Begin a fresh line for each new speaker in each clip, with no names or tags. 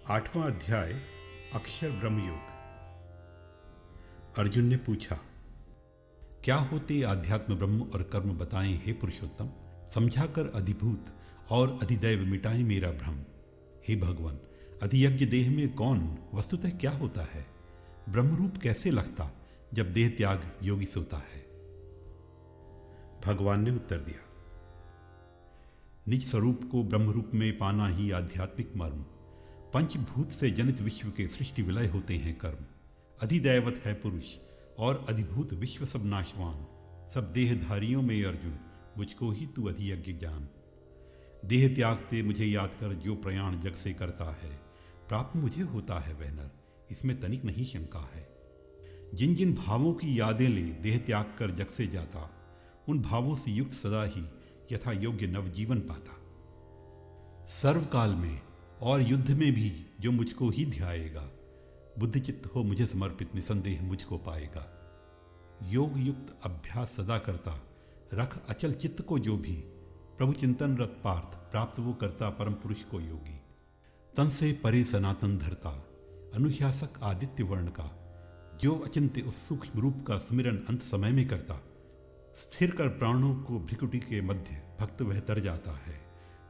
8वां अध्याय अक्षर ब्रह्मयोग। अर्जुन ने पूछा, क्या होते आध्यात्म ब्रह्म और कर्म बताएं हे पुरुषोत्तम। समझाकर अधिभूत और अधिदैव मिटाएं मेरा भ्रम। हे भगवान, अधियज्ञ देह में कौन वस्तुतः क्या होता है। ब्रह्मरूप कैसे लगता जब देह त्याग योगी सोता है। भगवान ने उत्तर दिया, निज स्वरूप को ब्रह्मरूप में पाना ही आध्यात्मिक मर्म। पंचभूत से जनित विश्व के सृष्टि विलय होते हैं कर्म। अधिदैवत है पुरुष और अधिभूत विश्व सब नाशवान। सब देहधारियों में अर्जुन मुझको ही तू अधियज्ञ जान। देह त्यागते मुझे याद कर जो प्रयाण जग से करता है। प्राप्त मुझे होता है वह नर, इसमें तनिक नहीं शंका है। जिन जिन भावों की यादें ले देह त्याग कर जग से जाता, उन भावों से युक्त सदा ही यथा योग्य नवजीवन पाता। सर्वकाल में और युद्ध में भी जो मुझको ही ध्याएगा, बुद्धि चित्त हो मुझे समर्पित निसंदेह मुझको पाएगा। योग युक्त अभ्यास सदा करता, रख अचल चित्त को जो भी। प्रभु चिंतन रत पार्थ प्राप्त वो करता परम पुरुष को योगी। तन से परे सनातन धरता, अनुशासक आदित्य वर्ण का। जो अचिंत्य उस सूक्ष्म रूप का सुमिरन अंत समय में करता। स्थिर कर प्राणों को भ्रिकुटी के मध्य भक्त वह तर जाता है।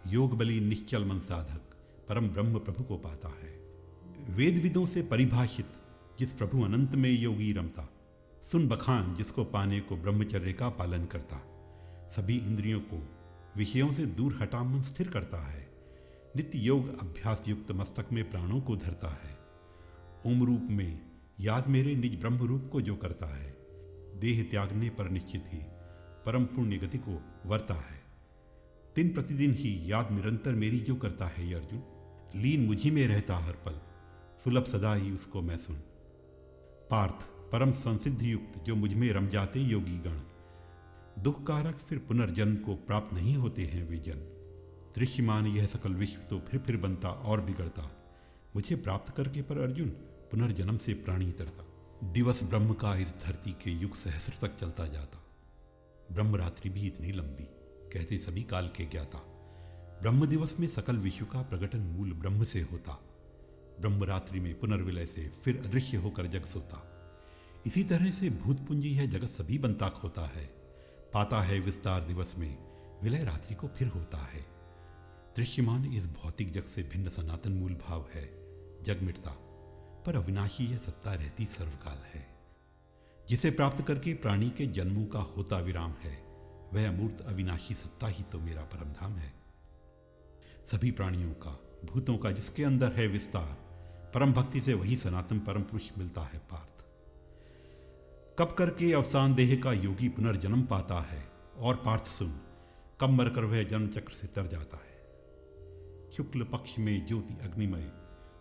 योग बली निश्चल मन साधक परम ब्रह्म प्रभु को पाता है। वेद विदों से परिभाषित जिस प्रभु अनंत में योगी रमता। सुन बखान जिसको पाने को ब्रह्मचर्य का पालन करता। सभी इंद्रियों को विषयों से दूर हटा मन स्थिर करता है। नित्य योग अभ्यास युक्त मस्तक में प्राणों को धरता है। ओम रूप में याद मेरे निज ब्रह्म रूप को जो करता है। देह त्यागने पर निश्चित ही परम पुण्य गति को वरता है। दिन प्रतिदिन ही याद निरंतर मेरी जो करता है ये अर्जुन। लीन मुझी में रहता हर पल, सुलभ सदा ही उसको मैं सुन। पार्थ परम संसिद्ध युक्त जो मुझ में रम जाते योगी गण। दुख कारक फिर पुनर्जन्म को प्राप्त नहीं होते हैं वे जन। दृश्यमान यह सकल विश्व तो फिर बनता और बिगड़ता। मुझे प्राप्त करके पर अर्जुन पुनर्जन्म से प्राणी तरता। दिवस ब्रह्म का इस धरती के युग सहस्र तक चलता जाता। ब्रह्म रात्रि भी इतनी लंबी, कहते सभी काल के ज्ञाता। ब्रह्म दिवस में सकल विश्व का प्रकटन मूल ब्रह्म से होता। ब्रह्म रात्रि में पुनर्विलय से फिर अदृश्य होकर जग सोता। इसी तरह से भूतपुंजी है जगत सभी बनताक होता है। पाता है विस्तार दिवस में, विलय रात्रि को फिर होता है। दृश्यमान इस भौतिक जग से भिन्न सनातन मूल भाव है। जग मिटता पर अविनाशी यह सत्ता रहती सर्वकाल है। जिसे प्राप्त करके प्राणी के जन्मों का होता विराम है। वह अमूर्त अविनाशी सत्ता ही तो मेरा परम धाम है। सभी प्राणियों का भूतों का जिसके अंदर है विस्तार, परम भक्ति से वही सनातन परम पुरुष मिलता है पार्थ। कब करके अवसान देह का योगी पुनर्जन्म पाता है। और पार्थ सुन, कब मरकर वह जन्म चक्र से तर जाता है। शुक्ल पक्ष में ज्योति अग्निमय,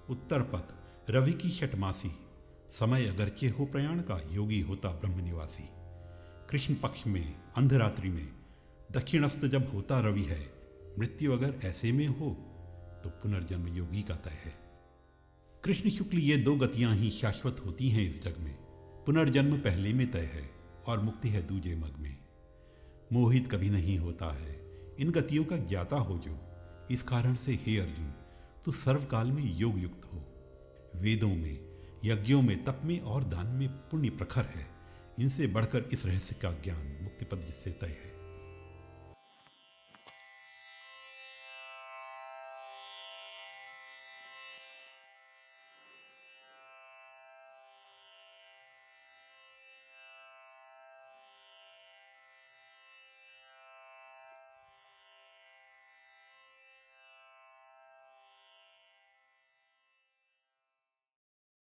उत्तर पथ रवि की षटमासी। समय अगरचे हो प्रयाण का, योगी होता ब्रह्म निवासी। कृष्ण पक्ष में अंधरात्रि में, दक्षिणस्थ जब होता रवि है। मृत्यु अगर ऐसे में हो तो पुनर्जन्म योगी का तय है। कृष्ण शुक्ल ये दो गतियां ही शाश्वत होती हैं इस जग में। पुनर्जन्म पहले में तय है और मुक्ति है दूजे मग में। मोहित कभी नहीं होता है इन गतियों का ज्ञाता हो जो। इस कारण से हे अर्जुन तू सर्वकाल में योग युक्त हो। वेदों में, यज्ञों में, तप में और दान में पुण्य प्रखर है। इनसे बढ़कर इस रहस्य का ज्ञान मुक्ति पद जिससे तय है।